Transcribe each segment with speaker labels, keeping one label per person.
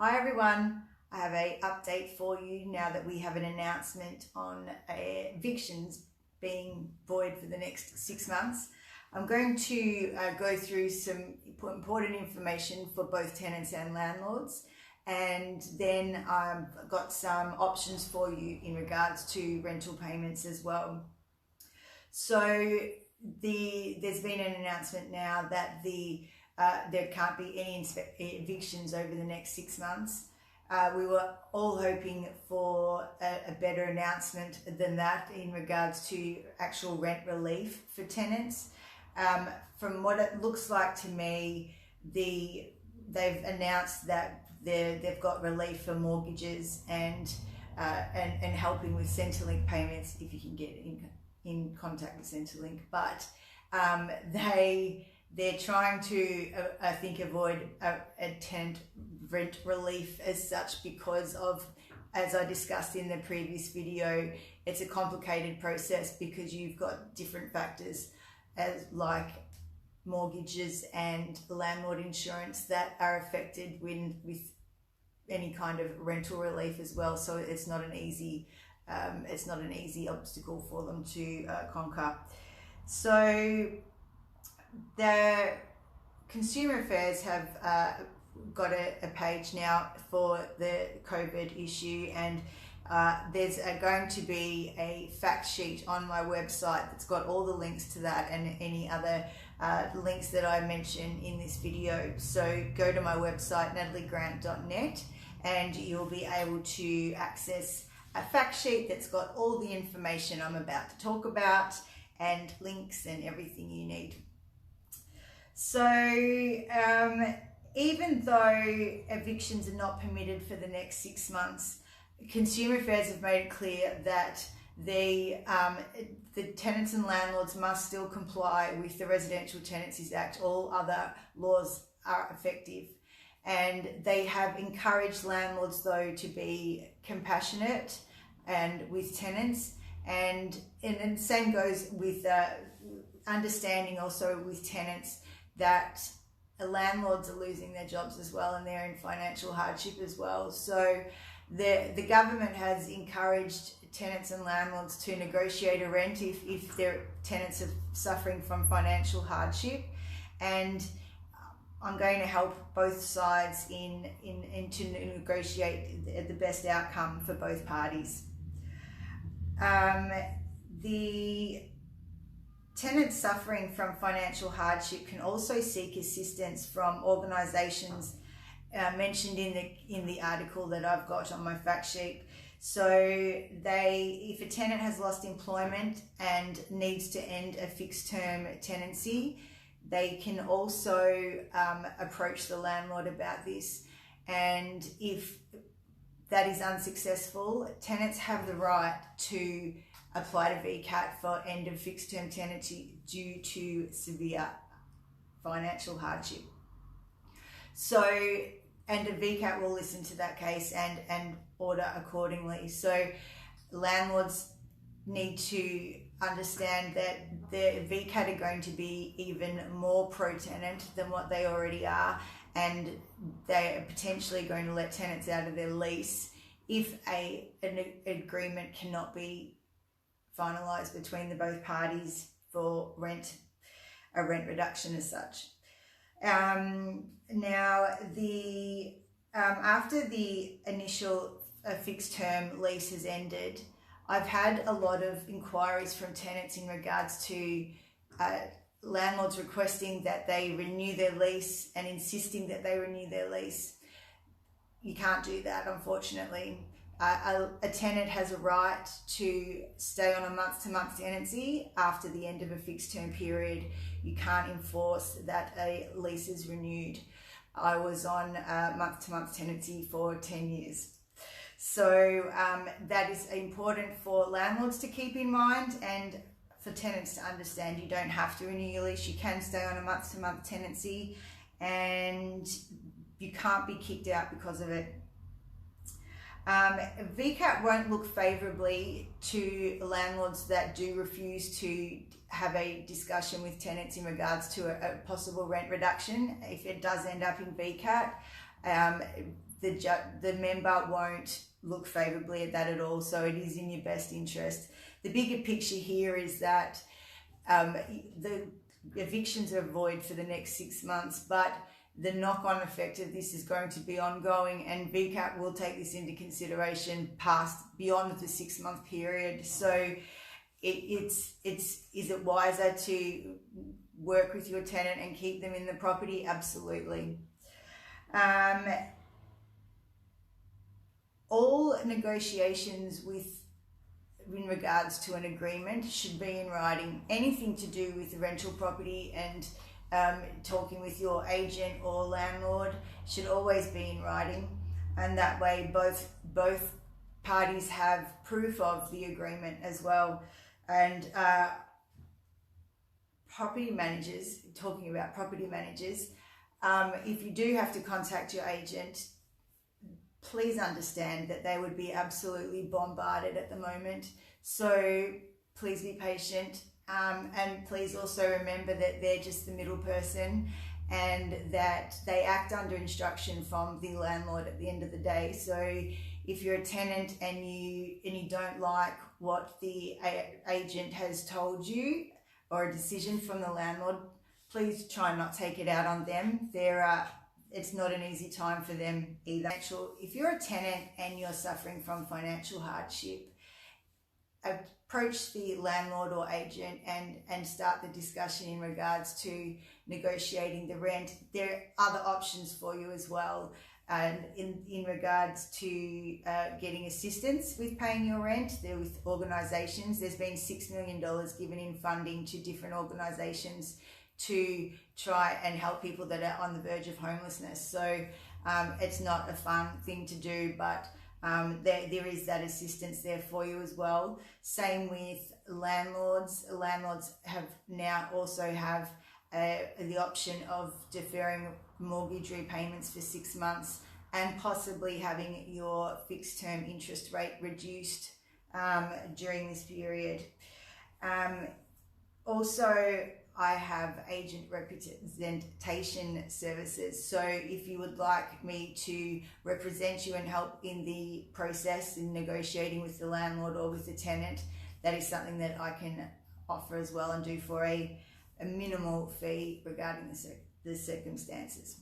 Speaker 1: Hi everyone, I have an update for you now that we have an announcement on evictions being void for the next 6 months. I'm going to go through some important information for both tenants and landlords, and then I've got some options for you in regards to rental payments as well. So there's been an announcement now that there can't be any evictions over the next 6 months. We were all hoping for a better announcement than that in regards to actual rent relief for tenants. From what it looks like to me, they've announced that they've got relief for mortgages and helping with Centrelink payments if you can get in contact with Centrelink, but they're trying to, I think, avoid a tenant rent relief as such because of, as I discussed in the previous video, it's a complicated process because you've got different factors as like mortgages and landlord insurance that are affected with any kind of rental relief as well. So it's not an easy obstacle for them to conquer. So the Consumer Affairs have got a page now for the COVID issue, and there's going to be a fact sheet on my website that's got all the links to that and any other links that I mention in this video. So go to my website, nataliegrant.net, and you'll be able to access a fact sheet that's got all the information I'm about to talk about and links and everything you need. So even though evictions are not permitted for the next 6 months, Consumer Affairs have made it clear that the tenants and landlords must still comply with the Residential Tenancies Act. All other laws are effective. And they have encouraged landlords, though, to be compassionate and with tenants. And the same goes with understanding also with tenants that landlords are losing their jobs as well, and they're in financial hardship as well. So the government has encouraged tenants and landlords to negotiate a rent if their tenants are suffering from financial hardship, and I'm going to help both sides in to negotiate the best outcome for both parties. The tenants suffering from financial hardship can also seek assistance from organisations mentioned in the article that I've got on my fact sheet. So if a tenant has lost employment and needs to end a fixed term tenancy, they can also approach the landlord about this. And if that is unsuccessful, tenants have the right to apply to VCAT for end of fixed term tenancy due to severe financial hardship. So, and a VCAT will listen to that case and order accordingly. So landlords need to understand that the VCAT are going to be even more pro-tenant than what they already are, and they are potentially going to let tenants out of their lease if an agreement cannot be finalised between the both parties for a rent reduction as such. Now, after the initial fixed term lease has ended, I've had a lot of inquiries from tenants in regards to landlords requesting that they renew their lease and insisting that they renew their lease. You can't do that, unfortunately. A tenant has a right to stay on a month-to-month tenancy after the end of a fixed term period. You can't enforce that a lease is renewed. I was on a month-to-month tenancy for 10 years. So that is important for landlords to keep in mind, and for tenants to understand you don't have to renew your lease. You can stay on a month-to-month tenancy and you can't be kicked out because of it. VCAT won't look favourably to landlords that do refuse to have a discussion with tenants in regards to a possible rent reduction if it does end up in VCAT. the member won't look favourably at that at all. So it is in your best interest. The bigger picture here is that the evictions are void for the next 6 months, but the knock-on effect of this is going to be ongoing, and VCAT will take this into consideration beyond the 6-month period. So is it wiser to work with your tenant and keep them in the property? Absolutely. All negotiations in regards to an agreement should be in writing. Anything to do with the rental property and talking with your agent or landlord should always be in writing, and that way both parties have proof of the agreement as well. And property managers, talking about property managers, if you do have to contact your agent, please understand that they would be absolutely bombarded at the moment. So please be patient, and please also remember that they're just the middle person and that they act under instruction from the landlord at the end of the day. So if you're a tenant and you don't like what the agent has told you or a decision from the landlord, please try not take it out on them. It's not an easy time for them either. If you're a tenant and you're suffering from financial hardship, approach the landlord or agent and start the discussion in regards to negotiating the rent. There are other options for you as well. And in regards to getting assistance with paying your rent, there with organisations, there's been $6 million given in funding to different organisations to try and help people that are on the verge of homelessness. So it's not a fun thing to do, but there is that assistance there for you as well. Same with landlords. Landlords also have the option of deferring mortgage repayments for 6 months and possibly having your fixed term interest rate reduced during this period. Also, I have agent representation services. So if you would like me to represent you and help in the process in negotiating with the landlord or with the tenant, that is something that I can offer as well and do for a minimal fee regarding the circumstances.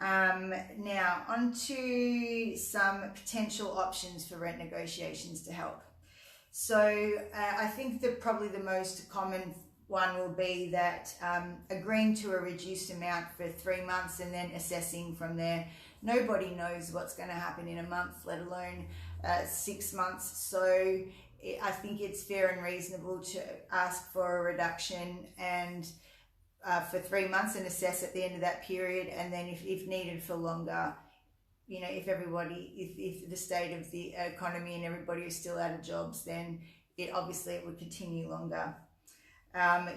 Speaker 1: Now on to some potential options for rent negotiations to help. So I think that probably the most common one will be that agreeing to a reduced amount for 3 months and then assessing from there. Nobody knows what's going to happen in a month, let alone 6 months. So I think it's fair and reasonable to ask for a reduction and for 3 months and assess at the end of that period, and then if needed for longer, you know, if the state of the economy and everybody is still out of jobs, then it would continue longer.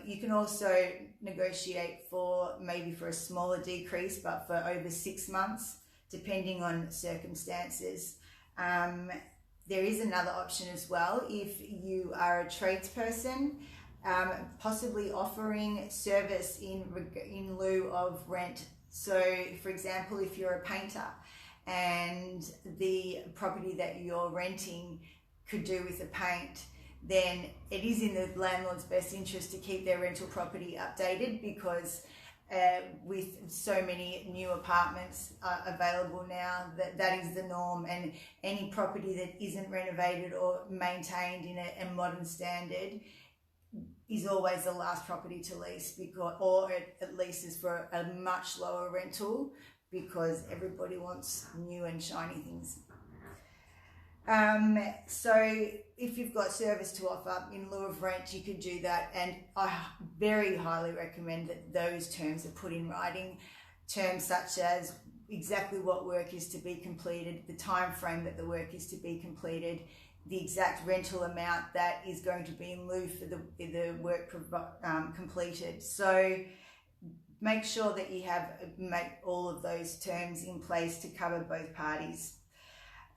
Speaker 1: You can also negotiate for a smaller decrease, but for over 6 months, depending on circumstances. There is another option as well. If you are a tradesperson, possibly offering service in lieu of rent. So, for example, if you're a painter and the property that you're renting could do with the paint, then it is in the landlord's best interest to keep their rental property updated, because with so many new apartments available now, that is the norm, and any property that isn't renovated or maintained in a modern standard is always the last property to lease, or it leases for a much lower rental, because everybody wants new and shiny things. So if you've got service to offer in lieu of rent, you could do that, and I very highly recommend that those terms are put in writing. Terms such as exactly what work is to be completed, the time frame that the work is to be completed, the exact rental amount that is going to be in lieu for the work completed. So make sure that you make all of those terms in place to cover both parties.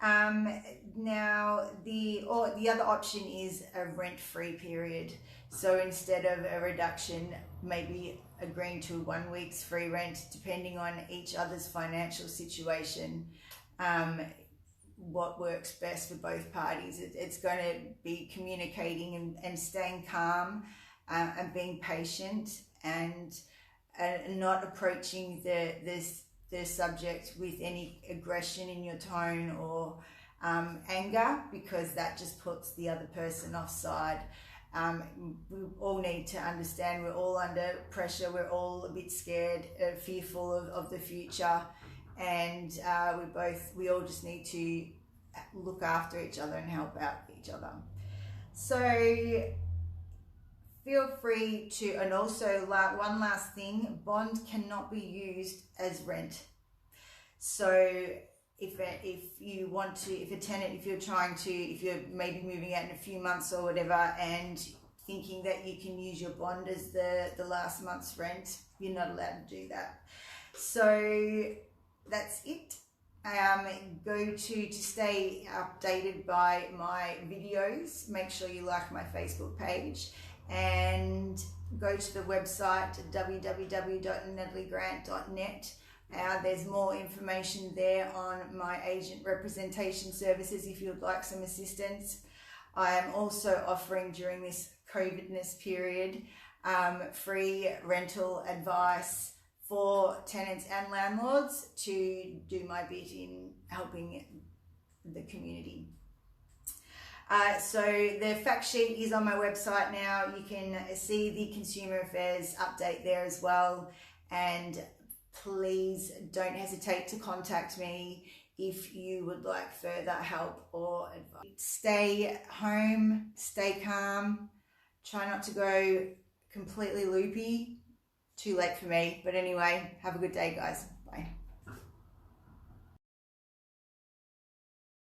Speaker 1: Now the other option is a rent-free period. So instead of a reduction, maybe agreeing to 1 week's free rent, depending on each other's financial situation, what works best for both parties. It's going to be communicating and staying calm, and being patient, and not approaching the subject with any aggression in your tone or anger, because that just puts the other person offside. We all need to understand we're all under pressure, we're all a bit scared, fearful of the future, and we all just need to look after each other and help out each other. So feel free to, and also one last thing, bond cannot be used as rent. So if you want to, if you're maybe moving out in a few months or whatever, and thinking that you can use your bond as the last month's rent, you're not allowed to do that. So that's it. Go to stay updated by my videos. Make sure you like my Facebook page, and go to the website www.nataliegrant.net. There's more information there on my agent representation services if you would like some assistance. I am also offering during this COVIDness period free rental advice for tenants and landlords to do my bit in helping the community. So the fact sheet is on my website now. You can see the Consumer Affairs update there as well. And please don't hesitate to contact me if you would like further help or advice. Stay home, stay calm, try not to go completely loopy. Too late for me, but anyway, have a good day, guys. Bye.